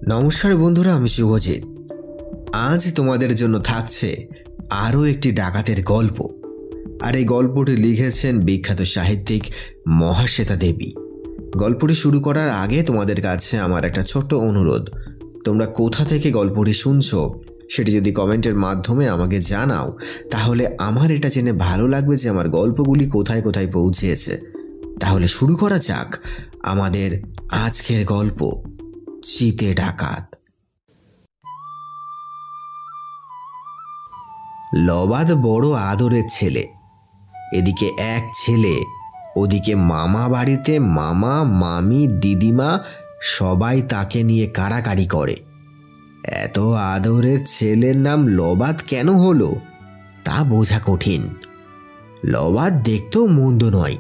নমস্কার বন্ধুরা, আমি শুভজিৎ। আজ তোমাদের জন্য থাকছে আরও একটি ডাকাতের গল্প। আর এই গল্পটি লিখেছেন বিখ্যাত সাহিত্যিক মহাশ্বেতা দেবী। গল্পটি শুরু করার আগে তোমাদের কাছে আমার একটা ছোট্ট অনুরোধ, তোমরা কোথা থেকে গল্পটি শুনছো সেটি যদি কমেন্টের মাধ্যমে আমাকে জানাও, তাহলে আমার এটা জেনে ভালো লাগবে যে আমার গল্পগুলি কোথায় কোথায় পৌঁছেছে। তাহলে শুরু করা যাক আমাদের আজকের গল্প, চিতে ডাকাত। লবাদ বড় আদরের ছেলে। এদিকে এক ছেলে, ওদিকে মামা বাড়িতে মামা, মামি, দিদিমা সবাই তাকে নিয়ে কাড়াকাড়ি করে। এত আদরের ছেলের নাম লবাদ কেন হলো তা বোঝা কঠিন। লবাদ দেখতেও মন্দ নয়,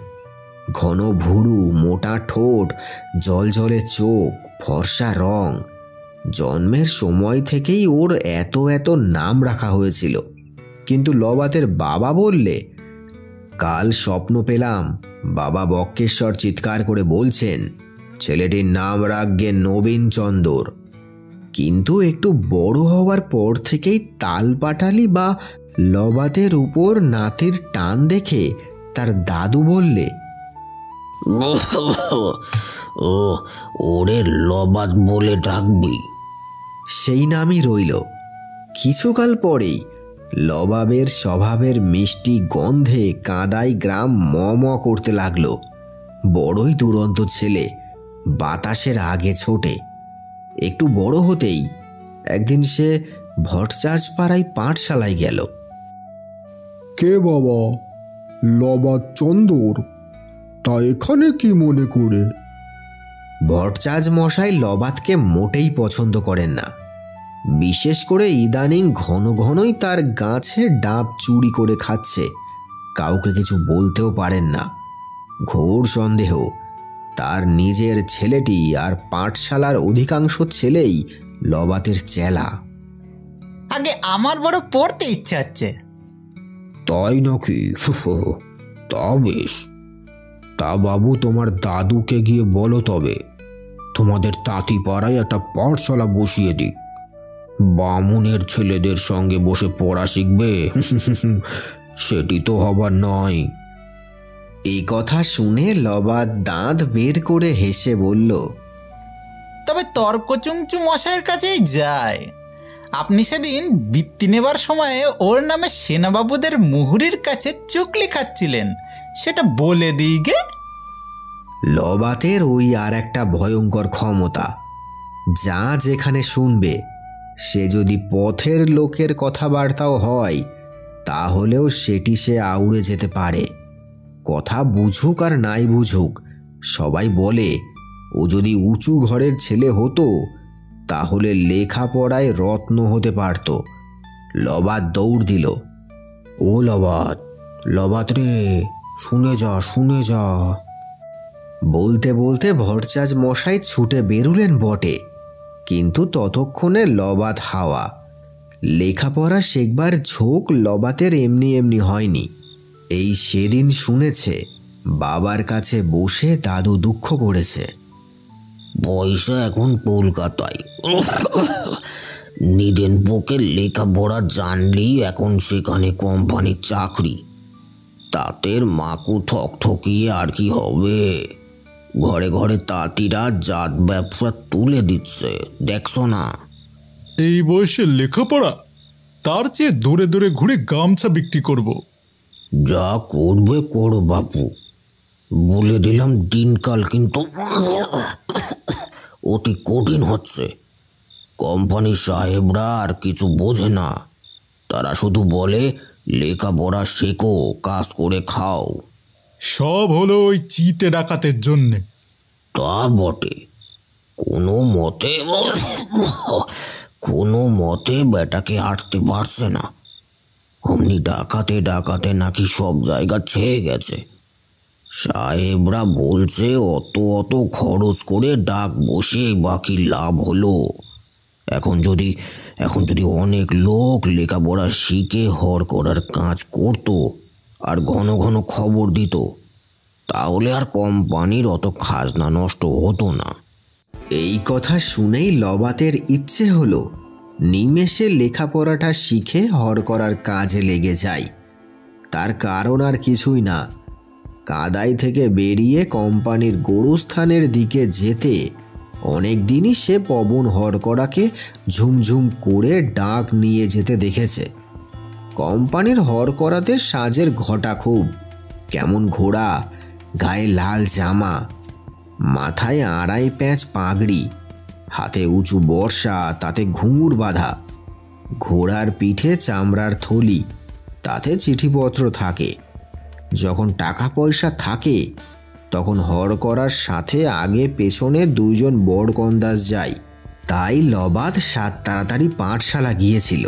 ঘন ভুরু, মোটা ঠোঁট, জলজলে চোখ, ফর্সা রং। জন্মের সময় থেকেই ওর এত এত নাম রাখা হয়েছিল। কিন্তু লবাদের বাবা বললে, কাল স্বপ্ন পেলাম বাবা বক্কেশ্বর চিৎকার করে বলছেন ছেলেটির নাম রাখবে নবীনচন্দর। কিন্তু একটু বড় হওয়ার পর থেকেই তালপাটালি বা লবাদের উপর নাতির টান দেখে তার দাদু বললে, ও ওরে লবাদ বলে ডাকবি। সেই নামই রইল। কিছুকাল পরেই লবাবের স্বভাবের মিষ্টি গন্ধে কাদাই গ্রাম ম ম করতে লাগলো। বড়ই দুরন্ত ছেলে, বাতাসের আগে ছোটে। একটু বড় হতেই একদিন সে ভট্টাচার্য পাড়ায় পাঠশালায় গেল। কে বাবা? লবাদ চন্দর? তা এখানে কি মনে করে? ভট্টাচার্য মশাই লবাদকে মোটেই পছন্দ করেন না। বিশেষ করে ইদানিং ঘন ঘনই তার গাছের ডাব চুরি করে খাচ্ছে। কাউকে কিছু বলতেও পারেন না। ঘোর সন্দেহ তার নিজের ছেলেটি আর পাঠশালার অধিকাংশ ছেলেই লবাতের চেলা। আগে আমার বড় পড়তে ইচ্ছে হচ্ছে। তাই নাকি? তা বেশ। তা বাবু, তোমার দাদুকে গিয়ে বলো তবে তোমাদের তাঁতি পাড়ায় একটা পাঠশালা বসিয়ে দিক। বামুনের ছেলেদের সঙ্গে বসে পড়া শিখবে। সেটি তো হবার নয়। এই কথা শুনে লবাদ দাঁত বের করে হেসে বলল, তবে তর্কচুংচু মশাইয়ের কাছেই যায়। আপনি সেদিন বৃত্তি নেবার সময় ওর নামে সেনাবাবুদের মুহুরির কাছে চুকলি খাচ্ছিলেন, সেটা বলে দিই গে। লবাতের ওই আর একটা ভয়ঙ্কর ক্ষমতা, যা যেখানে শুনবে, সে যদি পথের লোকের কথাবার্তাও হয় তাহলেও সেটি সে আউড়ে যেতে পারে। কথা বুঝুক আর নাই বুঝুক, সবাই বলে ও যদি উঁচু ঘরের ছেলে হতো তাহলে লেখাপড়ায় রত্ন হতে পারত। লবাদ দৌড় দিল, ও লবাদ, লবাদ রে, শুনে যা, শুনে যা। বলতে বলতে ভট্টাচার্য মশাই ছুটে বেরুলেন বটে, কিন্তু ততক্ষণে লবাদ হাওয়া। লেখাপড়া শেখবার ঝোঁক লবাতের এমনি এমনি হয়নি। এই সেদিন শুনেছে বাবার কাছে বসে দাদু দুঃখ করেছে। পয়সা এখন কলকাতায়। নিদেন পোকে লেখাপড়া জানলেই এখন সেখানে কোম্পানির চাকরি। তাঁতের মাকু ঠকঠকিয়ে আর কি হবে? ঘরে ঘরে তাঁতিরা জাত ব্যবসা তুলে দিচ্ছে, দেখছো না? এই বয়সে লেখাপড়া? তার চেয়ে দূরে দূরে ঘুরে গামছা বিক্রি করব। যা করবে করো বাপু, বলে দিলাম দিনকাল কিন্তু অতি কঠিন হচ্ছে। কোম্পানির সাহেবরা আর কিছু বোঝে না। তারা শুধু বলে লেখাপড়া শেখো, কাজ করে খাও। সব হলো ওই চিতে ডাকাতের জন্যে। তা বটে, কোনো মতে বেটাকে আটতে পারছে না। অমনি ডাকাতে ডাকাতে নাকি সব জায়গা ছেয়ে গেছে। সাহেবরা বলছে অত অত খরচ করে ডাক বসিয়ে বাকি লাভ হলো। এখন যদি অনেক লোক লেখাপড়া শিখে হর করার কাজ করতো আর ঘন ঘন খবর দিত, তাহলে আর কোম্পানির অত খাজনা নষ্ট হতো না। এই কথা শুনেই লবাতের ইচ্ছে হলো নিমেষে লেখাপড়াটা শিখে হরকরার কাজে লেগে যায়। তার কারণ আর কিছুই না, কাদাই থেকে বেরিয়ে কোম্পানির গোরস্থানের দিকে যেতে অনেক দিনই সে পবন হরকরাকে ঝুমঝুম করে ডাক নিয়ে যেতে দেখেছে। কোম্পানির হরকরাতে সাজের ঘটা খুব, কেমন ঘোড়া, গায়ে লাল জামা, মাথায় আড়াই প্যাঁচ পাগড়ি, হাতে উঁচু বর্ষা, তাতে ঘুঙুর বাঁধা, ঘোড়ার পিঠে চামড়ার থলি, তাতে চিঠিপত্র থাকে। যখন টাকা পয়সা থাকে তখন হরকরার সাথে আগে পেছনে দুইজন বড়কন্দাজ যায়। তাই লবাদ সাত তাড়াতাড়ি পাঠশালা গিয়েছিল,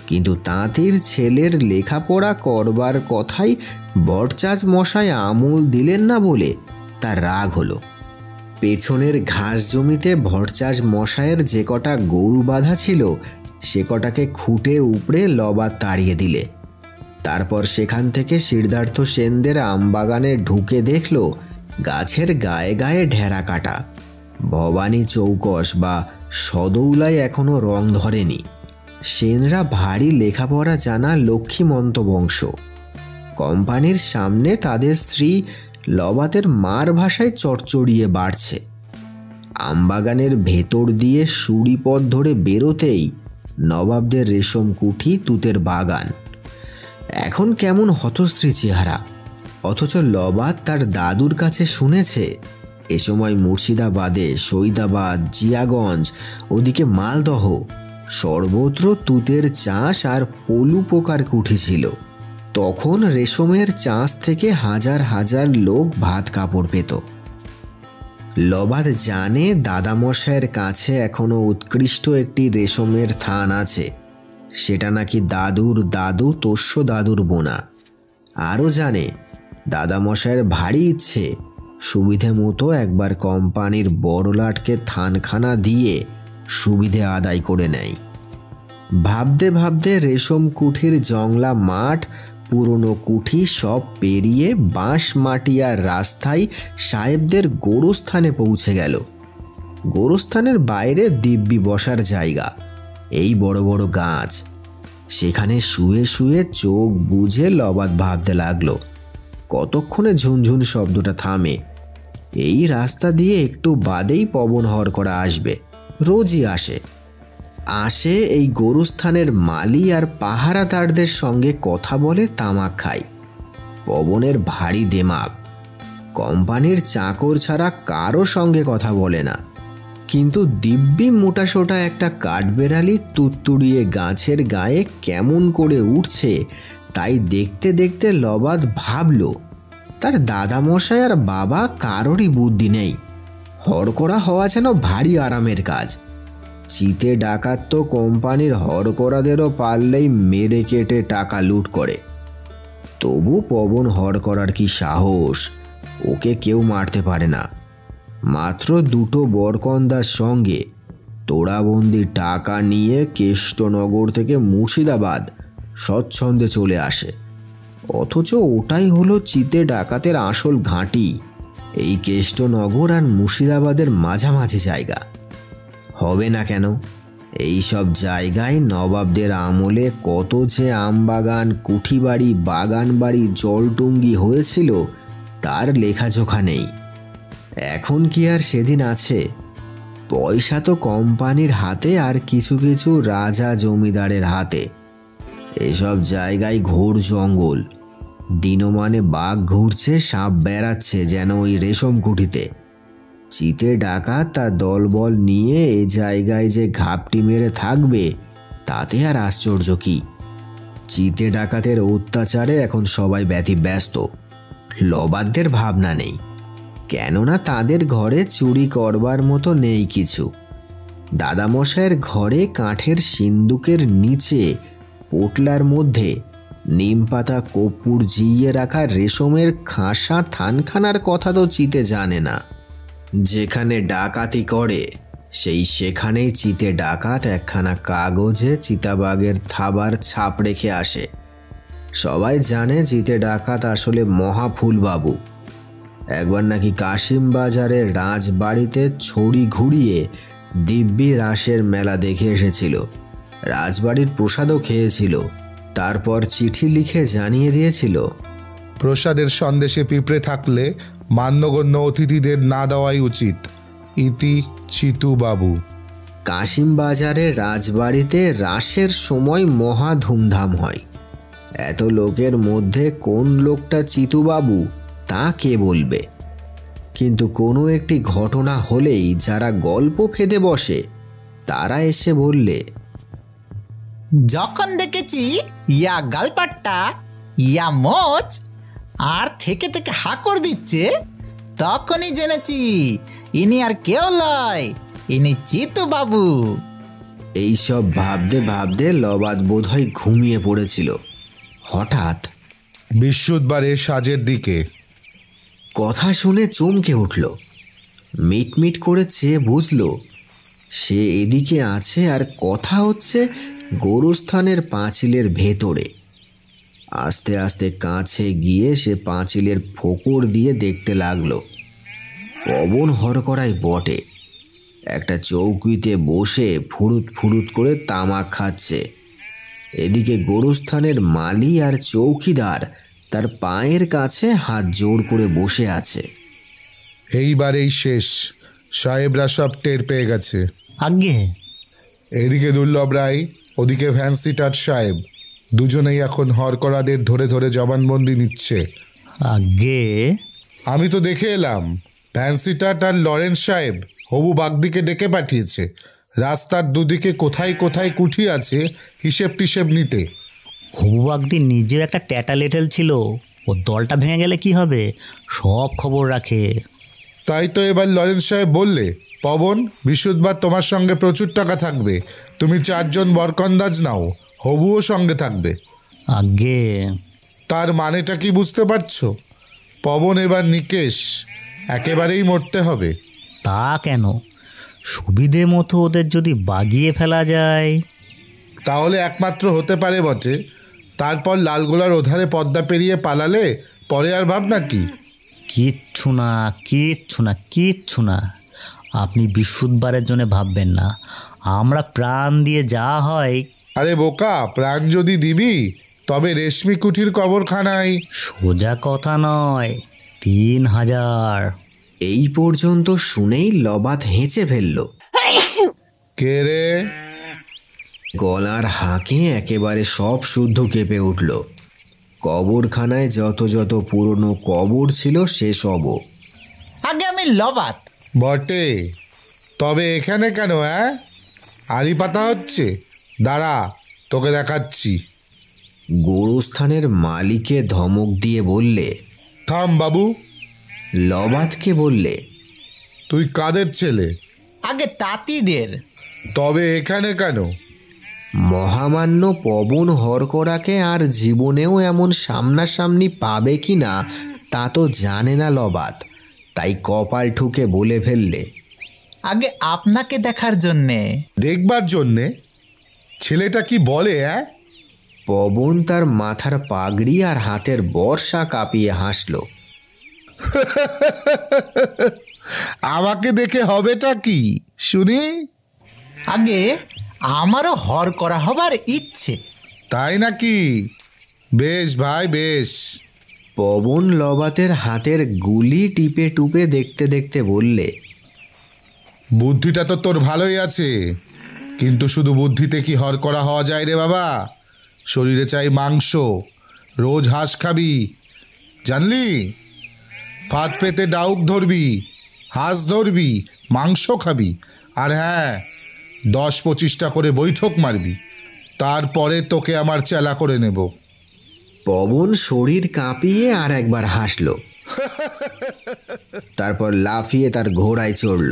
কিন্তু তাঁতির ছেলের লেখাপড়া করবার কথাই বরচাজ মশাই আমল দিলেন না বলে তার রাগ হলো। পেছনের ঘাস জমিতে ভরচাজ মশায়ের যে কটা গরু বাঁধা ছিল সে কটাকে খুঁটে উপড়ে লবাদ তাড়িয়ে দিলে। তারপর সেখান থেকে সিদ্ধার্থ সেনদের আমবাগানে ঢুকে দেখল গাছের গায়ে গায়ে ঢেরা কাটা। ভবানী চৌকস বা সদৌলায় এখনো রং ধরেনি। সেনরা ভারী লেখাপড়া জানা লক্ষ্মীমন্ত বংশ। কোম্পানির সামনে তাদের স্ত্রী লবাতের মার ভাষায় চড়চড়িয়ে বাড়ছে। আমবাগানের ভেতর দিয়ে সুড়িপথ ধরে বেরোতেই নবাবদের রেশম কুঠি, তুতের বাগান। এখন কেমন হতশ্রী চেহারা, অথচ লবাদ তার দাদুর কাছে শুনেছে এ সময় মুর্শিদাবাদে, সৈদাবাদ, জিয়াগঞ্জ, ওদিকে মালদহ সর্বত্র তুতের চাষ আর পলু পোকার কুঠি ছিল। তখন রেশমের চাষ থেকে হাজার হাজার লোক ভাত কাপড় পেত। লবাদ জানে দাদামশায়ের কাছে এখনো উৎকৃষ্ট একটি রেশমের থান আছে, সেটা নাকি দাদুর দাদু তোষ্য দাদুর বোনা। আরও জানে দাদামশায়ের ভারী ইচ্ছে সুবিধে মতো একবার কোম্পানির বড়লাটকে থানখানা দিয়ে সুবিধে আদায় করে নেয়। ভাবতে ভাবতে রেশম কুঠির জংলা মাঠ, পুরনো কুঠি সব পেরিয়ে বাঁশ মাটিয়ার রাস্তায় সাহেবদের গোরস্থানে পৌঁছে গেল। গোরস্থানের বাইরে দিব্যি বসার জায়গা, এই বড় বড় গাছ। সেখানে শুয়ে শুয়ে চোখ বুঝে লবাদ ভাবতে লাগলো কতক্ষণে ঝুনঝুন শব্দটা থামে। এই রাস্তা দিয়ে একটু বাদেই পবন হরকরা আসবে, রোজই আসে এই গোরস্থানের মালি আর পাহারাদারদের সঙ্গে কথা বলে, তামাক খায়। পবনের ভারী দেমাগ, কোম্পানির চাকর ছাড়া কারো সঙ্গে কথা বলে না। কিন্তু দিব্যি মোটাসোটা একটা কাঠবেড়ালি তুত্তুড়িয়ে গাছের গায়ে কেমন করে উঠছে তাই দেখতে দেখতে লবাদ ভাবল তার দাদামশাই আর বাবা কারোরই বুদ্ধি নেই। হরকরা হওয়া যেন ভারী আরামের কাজ। চিতে ডাকাত তো কোম্পানির হরকরাদেরও পারলেই মেরে কেটে টাকা লুট করে। তবু পবন হরকরার কি সাহস, ওকে কেউ মারতে পারে না। মাত্র দুটো বরকন্দার সঙ্গে তোড়াবন্দি টাকা নিয়ে কেষ্টনগর থেকে মুর্শিদাবাদ স্বচ্ছন্দে চলে আসে। অথচ ওটাই হলো চিতে ডাকাতের আসল ঘাঁটি, এই কেষ্টনগর আর মুর্শিদাবাদের মাঝামাঝি জায়গা। হবে না কেন? এই সব জায়গায় নবাবদের আমলে কত যে আমবাগান, কুঠিবাড়ি, বাগান বাড়ি, জলটুঙ্গি হয়েছিল তার লেখাজোখা নেই। এখন কি আর সেদিন আছে? পয়সা তো কোম্পানির হাতে আর কিছু কিছু রাজা জমিদারের হাতে। এসব জায়গায় ঘোর জঙ্গল, দিনমানে বাঘ ঘুরছে, সাপ বেড়াচ্ছে যেন ওই রেশম কুঠিতে। চিতে ডাকাত তার দলবল নিয়ে এ জায়গায় যে ঘাপটি মেরে থাকবে তাতে আর আশ্চর্য কি? চিতে ডাকাতের অত্যাচারে এখন সবাই ব্যতিব্যস্ত, লবাদদের ভাবনা নেই। কেননা তাদের ঘরে চুরি করবার মতো নেই কিছু। দাদামশায়ের ঘরে কাঠের সিন্দুকের নিচে পোটলার মধ্যে নিম পাতা কর্পূর জিইয়ে রাখা রেশমের খাসা থানখানার কথা তো চিতে জানে না। যেখানে ডাকাতি করে সেখানেই চিতে ডাকাত একখানা কাগজে চিতাবাঘের থাবার ছাপ রেখে আসে। সবাই জানে চিতে ডাকাত আসলে মহাফুলবাবু। একবার নাকি কাশিম বাজারের রাজবাড়িতে ছড়ি ঘুরিয়ে দিব্যি রাসের মেলা দেখে এসেছিল, রাজবাড়ির প্রসাদও খেয়েছিল। তারপর চিঠি লিখে জানিয়ে দিয়েছিল, প্রসাদের সন্দেশে পিঁপড়ে থাকলে মান্যগণ্য অতিথিদের না দেওয়াই উচিত। ইতি চিতুবাবু। কাশিম বাজারের রাজবাড়িতে রাসের সময় মহা ধুমধাম হয়। এত লোকের মধ্যে কোন লোকটা চিতুবাবু তা কে বলবে? কিন্তু কোনো একটি ঘটনা হলেই যারা গল্প ফেঁদে বসে তারা এসে বললে, যখন দেখেছি ইয়া গালপাট্টা ইয়া মোচ আর থেকে থেকে হাকর দিচ্ছে, তখনই জেনেছি ইনি আর কেউ লয়, ইনি চিতুবাবু। এইসব ভাবতে ভাবতে লবাদ বোধহয় ঘুমিয়ে পড়েছিল। হঠাৎ বৃহস্পতিবারে সাজের দিকে কথা শুনে চমকে উঠল। মিটমিট করে চেয়ে বুঝল সে এদিকে আছে আর কথা হচ্ছে গোরস্থানের পাঁচিলের ভেতরে। আস্তে আস্তে কাছে গিয়ে সে পাঁচিলের ফোকর দিয়ে দেখতে লাগলো। পবন হরকরাই বটে, একটা চৌকিতে বসে ফুরুত ফুরুত করে তামাক খাচ্ছে। এদিকে গোরস্থানের মালি আর চৌকিদার তার পায়ের কাছে হাত জোড় করে বসে আছে। এইবারেই শেষ, সাহেবরা সব টের পেয়ে গেছে। আজ্ঞে। এদিকে দুর্লভ রায়, ওদিকে ভ্যানসিটার সাহেব, দুজনেই এখন হরকরাদের ধরে ধরে জবানবন্দি নিচ্ছে। আজ্ঞে। আমি তো দেখে এলাম, ভ্যানসিটাট আর লরেন্স সাহেব হবু বাগদিকে ডেকে পাঠিয়েছে রাস্তার দুদিকে কোথায় কোথায় কুঠি আছে হিসেব টিসেব নিতে। হবু বাগদি নিজেও একটা ট্যাটা লেটেল ছিল, ও দলটা ভেঙে গেলে কি হবে, সব খবর রাখে। তাই তো এবার লরেন্স সাহেব বললে, পবন বৃহস্পতিবার তোমার সঙ্গে প্রচুর টাকা থাকবে, তুমি 4 জন বরকন্দাজ নাও, হবুও সঙ্গে থাকবে। আজ্ঞে। তার মানেটা কি বুঝতে পারছো? পবন এবার নিকেশ, একেবারেই মরতে হবে। তা কেন, সুবিধে মতো ওদের যদি বাগিয়ে ফেলা যায় তাহলে একমাত্র হতে পারে বটে। তারপর লালগোলার ওধারে পদ্মা পেরিয়ে পালালে পরে আর ভাবনা কি? কিচ্ছু না, কিচ্ছু না, কিচ্ছু না। আপনি বৃহস্পতিবারের জন্য ভাববেন না, আমরা প্রাণ দিয়ে যা হয়। আরে বোকা, প্রাণ যদি দিবি তবে রেশমি কুঠির কবরখানায়। সোজা কথা নয়, 3000। এই পর্যন্ত শুনেই লবাত হেঁচে ফেলল। কে রে? গলার হাঁকে একেবারে সব শুদ্ধ কেঁপে উঠল। কবরখানায় যত যত পুরনো কবর ছিল সেসবও। আগে আমি লবাত। বটে, তবে এখানে কেন? আড়ি পাতা হচ্ছে? দাঁড়া, তোকে দেখাচ্ছি। গোরস্থানের মালিকে ধমক দিয়ে বললে, থাম বাবু। লবাতকে বললে, তুই কাদের ছেলে? আগে তাঁতিদের। তবে এখানে কেন? মহামান্য পবন হরকরাকে আর জীবনেও এমন সামনাসামনি পাবে কি না তা তো জানে না লবাত, তাই কপাল ঠুকে বলে ফেললে, আগে আপনাকে দেখার জন্যে। দেখবার জন্যে? ছেলেটা কি বলে? পবন তার মাথার পাগড়ি আর হাতের বর্ষা কাঁপিয়ে হাসল। আমাকে দেখে হবেটা কি শুনি? আগে আমারও হর করা হবার ইচ্ছে। তাই নাকি? বেশ ভাই বেশ। পবন লবাতের হাতের গুলি টিপে টুপে দেখতে দেখতে বললে, বুদ্ধিটা তো তোর ভালোই আছে, কিন্তু শুধু বুদ্ধিতে কি হর করা হওয়া যায় রে বাবা? শরীরে চাই মাংস, রোজ হাঁস খাবি, জানলি? ফাঁদ পেতে ডাউক ধরবি, হাঁস ধরবি, মাংস খাবি, আর হ্যাঁ 10-25টা করে বৈঠক মারবি, তারপরে তোকে আমার চেলা করে নেব। পবন শরীর কাঁপিয়ে আর একবার হাসল, তারপর লাফিয়ে তার ঘোড়ায় চড়ল।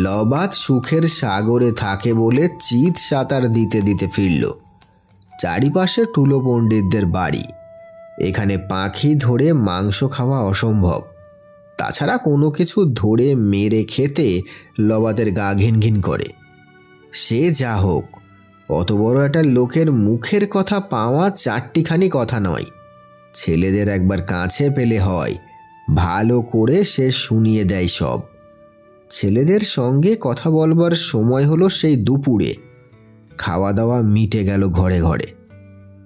লবাত সুখের সাগরে থাকে বলে চিত সাঁতার দিতে দিতে ফিরল। চারিপাশে টুলো পণ্ডিতদের বাড়ি, এখানে পাখি ধরে মাংস খাওয়া অসম্ভব। তাছাড়া কোনো কিছু ধরে মেরে খেতে লবাতের গা ঘিন ঘিন করে। সে যা হোক, অত বড় একটা লোকের মুখের কথা পাওয়া চারটিখানি কথা নয়। ছেলেদের একবার কাছে পেলে হয়, ভালো করে সে শুনিয়ে দেয় সব। ছেলেদের সঙ্গে কথা বলবার সময় হলো সেই দুপুরে। খাওয়া দাওয়া মিটে গেল ঘরে ঘরে।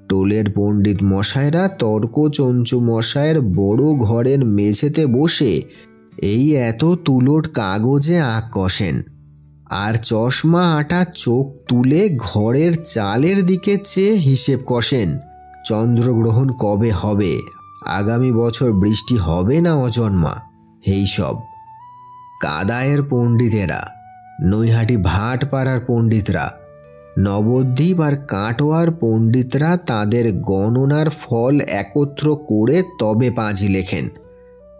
টোলের পণ্ডিত মশাইরা তর্ক চঞ্চু মশাইয়ের বড় ঘরের মেঝেতে বসে এই এত তুলোট কাগজে আঁক কষেন, আর চশমা আটা চোখ তুলে ঘরের চালের দিকে চেয়ে হিসেব কষেন। চন্দ্রগ্রহণ কবে হবে, আগামী বছর বৃষ্টি হবে না অজন্মা, এই সব। কাদায়ের পণ্ডিতেরা, নৈহাটি ভাটপাড়ার পণ্ডিতরা, নবদ্বীপ আর কাটোয়ার পণ্ডিতরা তাদের গণনার ফল একত্র করে তবে পাঁজি লেখেন।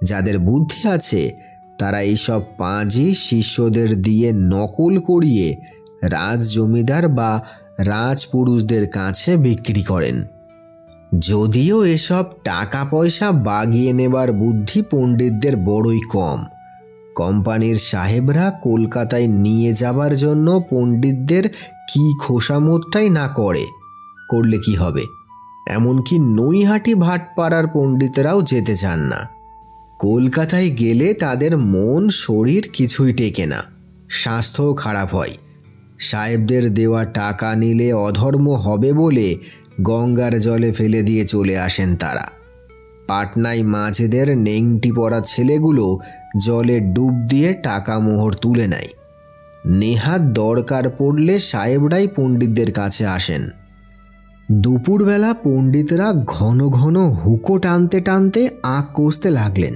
যাদের বুদ্ধি আছে তারা এইসব পাঁজি শিষ্যদের দিয়ে নকল করিয়ে রাজ জমিদার বা রাজপুরুষদের কাছে বিক্রি করেন। যদিও এসব টাকা পয়সা বাগিয়ে নেবার বুদ্ধি পণ্ডিতদের বড়ই কম। কোম্পানির সাহেবরা কলকাতায় নিয়ে যাবার জন্য পণ্ডিতদের কি খোসামতটাই না করলে কি হবে। এমনকি নৈহাটি ভাটপাড়ার পণ্ডিতরাও যেতে চান না। কলকাতায় গেলে তাদের মন শরীর কিছুই টেকে না, স্বাস্থ্যও খারাপ হয়। সাহেবদের দেওয়া টাকা নিলে অধর্ম হবে বলে গঙ্গার জলে ফেলে দিয়ে চলে আসেন তারা। পাটনায় মাঝেদের নেংটি পরা ছেলেগুলো জলে ডুব দিয়ে টাকা মোহর তুলে নেয়। নেহাত দরকার পড়লে সাহেবরাই পণ্ডিতদের কাছে আসেন। দুপুরবেলা পণ্ডিতরা ঘন ঘন হুকো টানতে টানতে আঁক কষতে লাগলেন।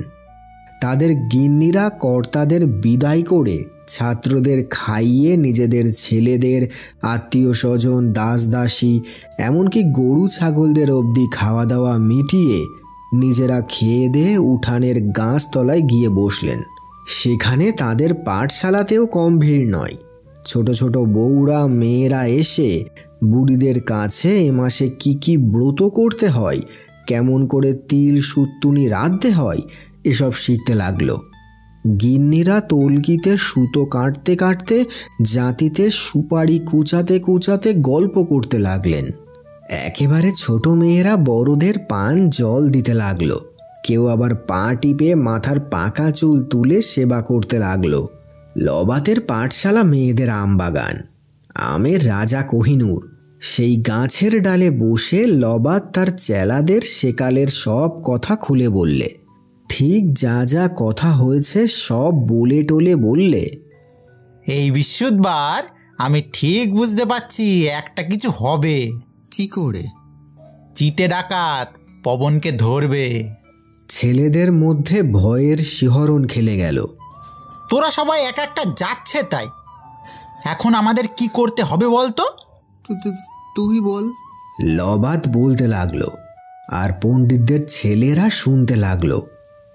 তাদের গিন্নিরা কর্তাদের বিদায় করে ছাত্রদের খাইয়ে নিজেদের ছেলেদের, আত্মীয় স্বজন, দাস দাসী, এমনকি গরু ছাগলদের অবধি খাওয়া দাওয়া মিটিয়ে নিজেরা খেয়ে দিয়ে উঠানের গাছতলায় গিয়ে বসলেন। সেখানে তাদের পাঠশালাতেও কম ভিড় নয়। ছোট ছোট বউরা মেয়েরা এসে বুড়িদের কাছে এ মাসে কি ব্রত করতে হয়, কেমন করে তিল সুত্তুনি রাঁধতে হয়, এসব শিখতে লাগলো। গিন্নিরা তলকিতে সুতো কাটতে কাটতে জাতিতে সুপারি কুচাতে কুচাতে গল্প করতে লাগলেন। একেবারে ছোট মেয়েরা বড়দের পান জল দিতে লাগলো। কেউ আবার পা টিপে মাথার পাকা চুল তুলে সেবা করতে লাগলো। লবাতের পাঠশালা মেয়েদের আমবাগান, আমের রাজা কোহিনূর। সেই গাছের ডালে বসে লবাত তার চেলাদের সেকালের সব কথা খুলে বললে। ঠিক যা যা কথা হয়েছে সব বলে টলে বললে। এই বিশুদ্ধবার আমি ঠিক বুঝতে পারছি একটা কিছু হবে। কি করে? চিতে ডাকাত পবনকে ধরবে। ছেলেদের মধ্যে ভয়ের শিহরণ খেলে গেল। তোরা সবাই এক একটা যাচ্ছে, তাই এখন আমাদের কি করতে হবে বলতো? তুই বল। লবাত বলতে লাগলো, আর পণ্ডিতদের ছেলেরা শুনতে লাগলো।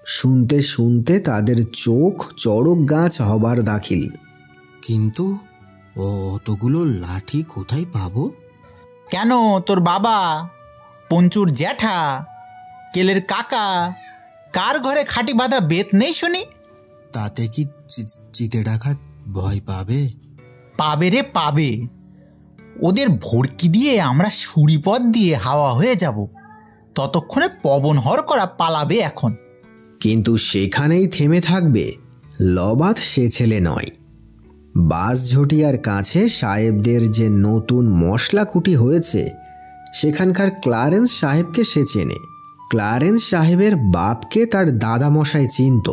শুনতে শুনতে তাদের চোখ চড়ক গাছ হবার দাখিল। কিন্তু অতগুলো লাঠি কোথায় পাবো? কেন, তোর বাবা, পঞ্চুর জ্যাঠা, কেলের কাকা, কার ঘরে খাঁটি বাঁধা বেত নেই শুনি? তাতে কি চিতে ডাকাত ভয় পাবে? পাবে রে পাবে। ওদের ভর্কি দিয়ে আমরা সুরিপথ দিয়ে হাওয়া হয়ে যাব। ততক্ষণে পবন হর করা পালাবে এখন। কিন্তু সেখানেই থেমে থাকবে? লবাত সে ছেলে নয়। বাঁশঝটিয়ার কাছে সাহেবদের যে নতুন মশলা কুটি হয়েছে, সেখানকার ক্লারেন্স সাহেবকে সে চেনে। ক্লারেন্স সাহেবের বাপকে তার দাদামশাই চিনত।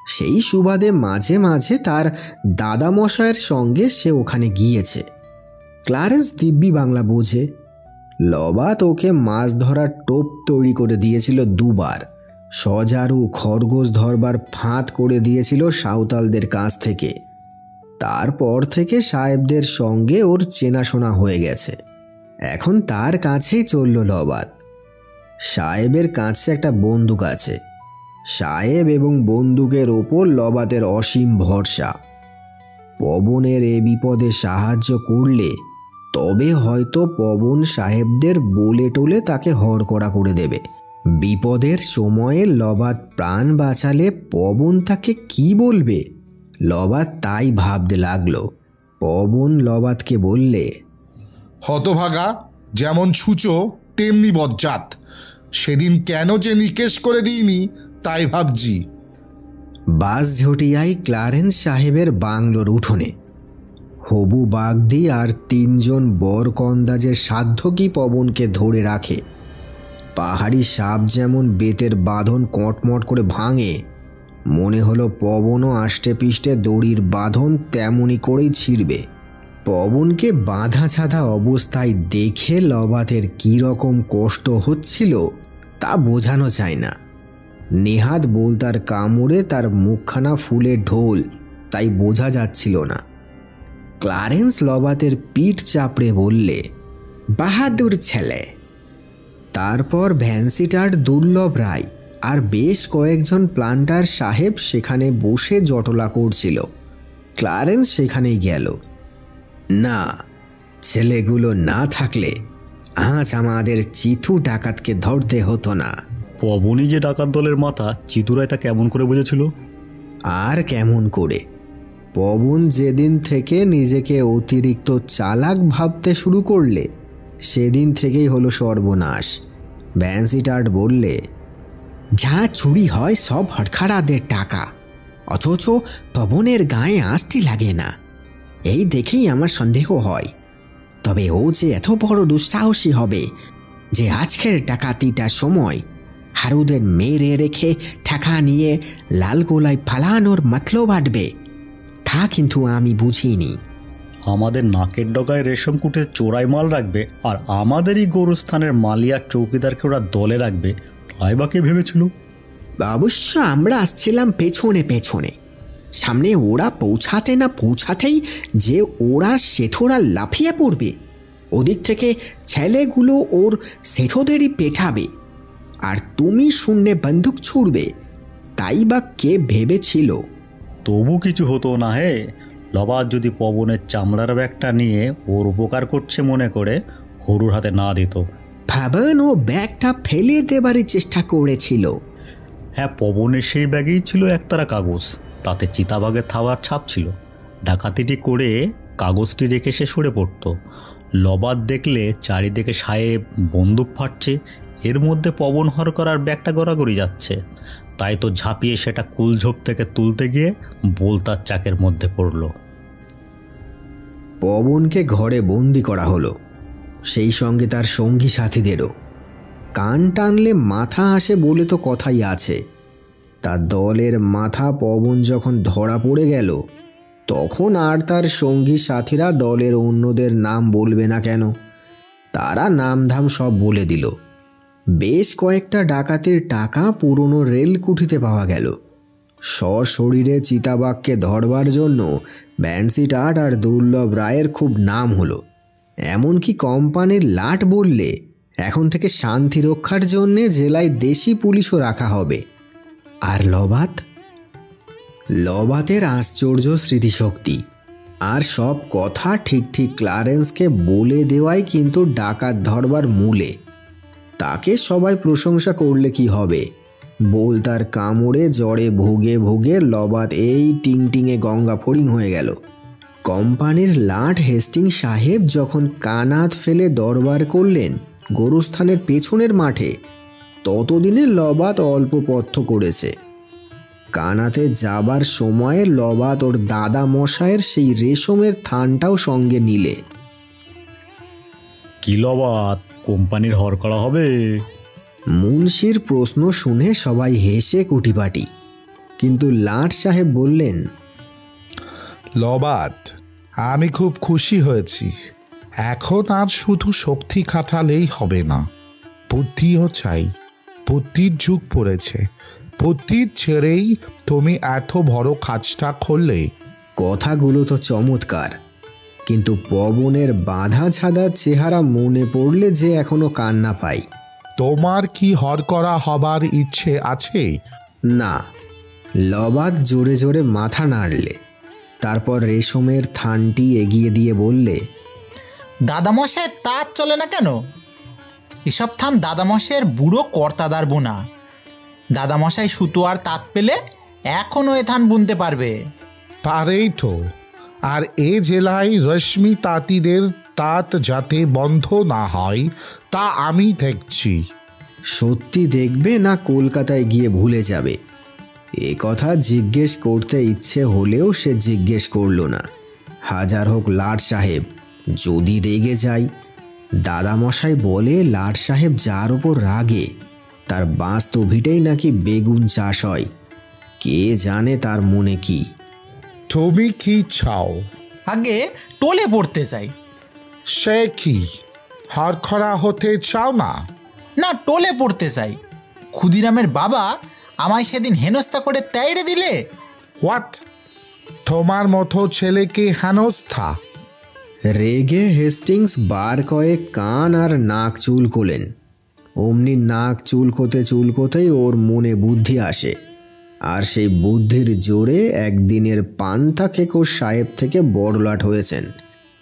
সেই সুবাদে মাঝে মাঝে তার দাদামশাইয়ের সঙ্গে সে ওখানে গিয়েছে। ক্লারেন্স দিব্যি বাংলা বোঝে। লবাত ওকে মাছ ধরার টোপ তৈরি করে দিয়েছিল দুবার। সজারু খরগোশ ধরবার ফাঁদ করে দিয়েছিল সাঁওতালদের কাছ থেকে। তারপর থেকে সাহেবদের সঙ্গে ওর চেনাশোনা হয়ে গেছে। এখন তার কাছেই চলল লবাত। সাহেবের কাছে একটা বন্দুক আছে। সাহেব এবং বন্দুকের ওপর লবাতের অসীম ভরসা। পবনের এ বিপদে সাহায্য করলে তবে হয়তো পবন সাহেবদের বলে টোলে তাকে হড়কড়া করে দেবে। বিপদের সময়ে লবাত প্রাণ বাঁচালে পবন তাকে কি বলবে? লবাত তাই ভাবতে লাগলো। পবন লবাতকে বললে, হতভাগা, যেমন ছুঁচো তেমনি বজ্জাত। সেদিন কেন যে নিকেশ করে দিইনি তাই ভাবছি। বাঁশঝটিয়ায় ক্লারেন্স সাহেবের বাংলোর উঠোনে হবু বাগদি আর 3 জন বরকন্দাজের সাধ্য কি পবনকে ধরে রাখে। পাহাড়ি সাপ যেমন বেতের বাঁধন কটমট করে ভাঙে, মনে হলো পবনও আষ্টে পিষ্টে দড়ির বাঁধন তেমনি করেই ছিঁড়বে। পবনকে বাঁধা ছাঁধা অবস্থায় দেখে লবাতের কীরকম কষ্ট হচ্ছিল তা বোঝানো যায় না। নেহাত বোলতার কামড়ে তার মুখখানা ফুলে ঢোল, তাই বোঝা যাচ্ছিল না। ক্লারেন্স লবাতের পিঠ চাপড়ে বললে, বাহাদুর ছেলে। তারপর ভ্যানসিটার দুর্লভ রায় আর বেশ কয়েকজন প্লান্টার সাহেব সেখানে বসে জটলা করছিল। ক্লারেন্স সেখানেই গেল। না, ছেলেগুলো না থাকলে আজ আমাদের চিথু ডাকাতকে ধরতে হতো না। পবনই যে ডাকাত দলের মাথা, চিতুরাই তা কেমন করে বুঝেছিল? আর কেমন করে? পবন যেদিন থেকে নিজেকে অতিরিক্ত চালাক ভাবতে শুরু করলে সেদিন থেকেই হলো সর্বনাশ। ভ্যানসিটার্ড বললে, যা চুরি হয় সব হটখারাদের টাকা, অথচ পবনের গায়ে আঁচটি লাগে না। এই দেখেই আমার সন্দেহ হয়। তবে ও যে এত বড় দুঃসাহসী হবে যে আজকের ডাকাতিটার সময় হারুদের মেরে রেখে টাকা নিয়ে লালগোলায় ফালানোর মতলব আটবে, তা কিন্তু আমি বুঝিনি। আমাদের নাকের ডগায় রেশম কুটে চোরাই মাল রাখবে, আর আমাদেরই গোরস্থানের মালিয়ার চৌকিদারকে ওরা দলে রাখবে, তাই বা কে ভেবেছিল? অবশ্য আমরা আসছিলাম পেছনে পেছনে। সামনে ওরা পৌঁছাতে না পৌঁছাতেই যে ওরা সেথোরা লাফিয়ে পড়বে, ওদিক থেকে ছেলেগুলো ওর সেথোদেরই পেটাবে, আর তুমি শূন্যে বন্দুক ছুড়বে, তাই বা কে ভেবেছিল? তবু কিছু হতো না হে। লবাদ যদি পবনের চামড়ার ব্যাগটা নিয়ে ওর উপকার করছে মনে করে হরুর হাতে না দিত। ভাবন ও ব্যাগটা ফেলে দেবারই চেষ্টা করেছিল। হ্যাঁ, পবনের সেই ব্যাগেই ছিল একতারা কাগজ, তাতে চিতাবাঘের থাবার ছাপ ছিল। ডাকাতিটি করে কাগজটি রেখে সে সরে পড়ত। লবাদ দেখলে চারিদিকে সাহেব, বন্দুক ফাটছে, এর মধ্যে পবন হর করার ব্যাগটা গড়াগড়ি যাচ্ছে, তাই তো ঝাঁপিয়ে সেটা কুলঝোপ থেকে তুলতে গিয়ে বোলতার চাকের মধ্যে পড়ল। পবনকে ঘরে বন্দি করা হলো, সেই সঙ্গে তার সঙ্গী সাথীদেরও। কান টানলে মাথা আসে বলে তো কথাই আছে। তার দলের মাথা পবন যখন ধরা পড়ে গেল, তখন আর তার সঙ্গী সাথীরা দলের অন্যদের নাম বলবে না কেন? তারা নামধাম সব বলে দিল। বেশ কয়েকটা ডাকাতির টাকা পুরনো রেলকুঠিতে পাওয়া গেল। সশরীরে চিতাবাঘকে ধরবার জন্য ভ্যানসিটার্ড আর দুর্লভ রায়ের খুব নাম হলো। এমনকি কোম্পানির লাট বললে এখন থেকে শান্তি রক্ষার জন্যে জেলায় দেশি পুলিশও রাখা হবে। আর লবাতের আশ্চর্য স্মৃতিশক্তি আর সব কথা ঠিক ঠিক ক্লারেন্সকে বলে দেওয়াই কিন্তু ডাকাত ধরবার মূলে। তাকে সবাই প্রশংসা করলে কি হবে? বোলতার কামড়ে জ্বরে ভুগে ভুগে লবাত এই টিংটিংয়ে গঙ্গা ফড়িং হয়ে গেল। কোম্পানির লাট হেস্টিং সাহেব যখন কানাত ফেলে দরবার করলেন গোরস্থানের পেছনের মাঠে, ততদিনে লবাত অল্প পথ্য করেছে। কানাতে যাবার সময়ে লবাত ওর দাদা মশায়ের সেই রেশমের থানটাও সঙ্গে নিলে। কি লবাদ, কোম্পানির হর করা হবে? মুন্সির প্রশ্ন শুনে সবাই হেসে কুটিপাটি, কিন্তু লাট সাহেব বললেন, লবাদ, আমি খুব খুশি হয়েছি। এখন আর শুধু শক্তি খাটালেই হবে না, বুদ্ধিও চাই। বুদ্ধির যুগ পড়েছে। বুদ্ধির ছেড়েই তুমি এত বড় কাজটা করলে। কথাগুলো তো চমৎকার, কিন্তু পবনের বাঁধা ছাদা চেহারা মনে পড়লে যে এখনো কান্না পাই। তোমার কি হর করা হবার ইচ্ছে আছে? না। লবাদ জোরে জোরে মাথা নাড়লে, তারপর রেশমের থানটি এগিয়ে দিয়ে বললে, দাদামশাই তাঁত চলে না কেন? এসব থান দাদামশাইয়ের বুড়ো কর্তাদার বোনা। দাদামশাই সুতো আর তাঁত পেলে এখনও এ থান বুনতে পারবে। পারেই তো। আর এ জেলায় রশ্মি তাঁতিদের তাঁত যাতে বন্ধ না হয় তা আমি দেখছি। সত্যি দেখবে না কলকাতায় গিয়ে ভুলে যাবে? এ কথা জিজ্ঞেস করতে ইচ্ছে হলেও সে জিজ্ঞেস করল না। হাজার হোক লাট সাহেব, যদি রেগে যাই। দাদামশাই বলে লাট সাহেব যার ওপর রাগে তার বাস্তবিটাই নাকি বেগুন চাষ হয়। কে জানে তার মনে কি। তুমি কি চাও? আগে টোলে পড়তে চাই। সে কি হরখরা হতে চাও না? না, টোলে পড়তে চাই। ক্ষুদিরামের বাবা আমায় সেদিন হেনস্থা করে তাইড়ে দিলে। হোয়াট? তোমার মতো ছেলেকে হেনস্থা? রেগে হেস্টিংস বার কয়েক কান আর নাক চুলকোলেন। অমনি নাক চুলকোতেই ওর মনে বুদ্ধি আসে, আর সেই বুদ্ধির জোরে একদিনের পান্তা খেকো সাহেব থেকে বড়লাট হয়েছেন।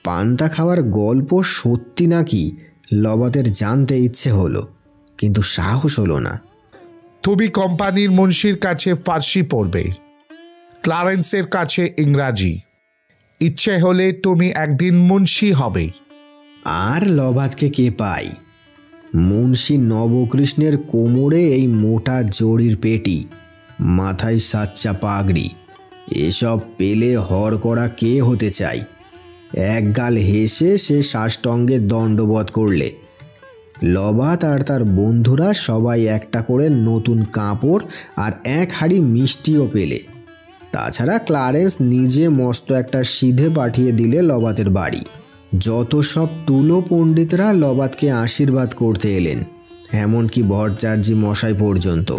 পান্তা খাওয়ার গল্প সত্যি নাকি লবাতের জানতে ইচ্ছে হলো, কিন্তু সাহস হলো না। তুমি কোম্পানির মুন্সির কাছে ফার্সি পড়বে, ক্লারেন্সের কাছে ইংরাজি। ইচ্ছে হলে তুমি একদিন মুন্সি হবে। আর লবাতকে কে পাই? মুন্সি নবকৃষ্ণের কোমরে এই মোটা জড়ির পেটি, মাথায় সাচ্চা পাগড়ি, এসব পেলে হর করা কে হতে চাই? এক গাল হেসে সে সাষ্টাঙ্গে দণ্ডবধ করলে। লবাত আর তার বন্ধুরা সবাই একটা করে নতুন কাপড় আর এক হাঁড়ি মিষ্টিও পেলে। তাছাড়া ক্লারেন্স নিজে মস্ত একটা সিধে পাঠিয়ে দিলে লবাতের বাড়ি। যত সব টুলো পণ্ডিতরা লবাতকে আশীর্বাদ করতে এলেন, এমনকি ভট্টাচার্য মশাই পর্যন্ত।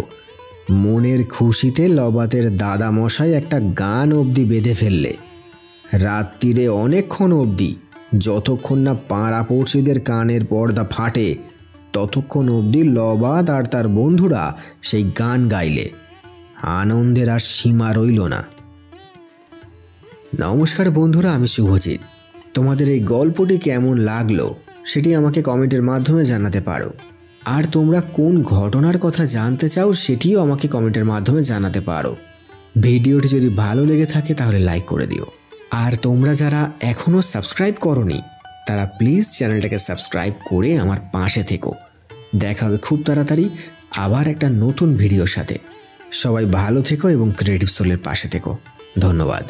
মনের খুশিতে লবাতের দাদা মশাই একটা গান অবধি বেঁধে ফেললে। রাত্রিরে অনেকক্ষণ অবধি, যতক্ষণ না পাড়া পড়শিদের কানের পর্দা ফাটে ততক্ষণ অবধি লবাত আর তার বন্ধুরা সেই গান গাইলে। আনন্দের আর সীমা রইল না। নমস্কার বন্ধুরা, আমি শুভজিৎ। তোমাদের এই গল্পটি কেমন লাগলো সেটি আমাকে কমেন্টের মাধ্যমে জানাতে পারো। আর তোমরা কোন ঘটনার কথা জানতে চাও সেটিও আমাকে কমেন্টের মাধ্যমে জানাতে পারো। ভিডিওটি যদি ভালো লেগে থাকে তাহলে লাইক করে দিও। আর তোমরা যারা এখনও সাবস্ক্রাইব করোনি তারা প্লিজ চ্যানেলটাকে সাবস্ক্রাইব করে আমার পাশে থেকো। দেখা হবে খুব তাড়াতাড়ি আবার একটা নতুন ভিডিওর সাথে। সবাই ভালো থেকো এবং ক্রিয়েটিভ সোলের পাশে থেকো। ধন্যবাদ।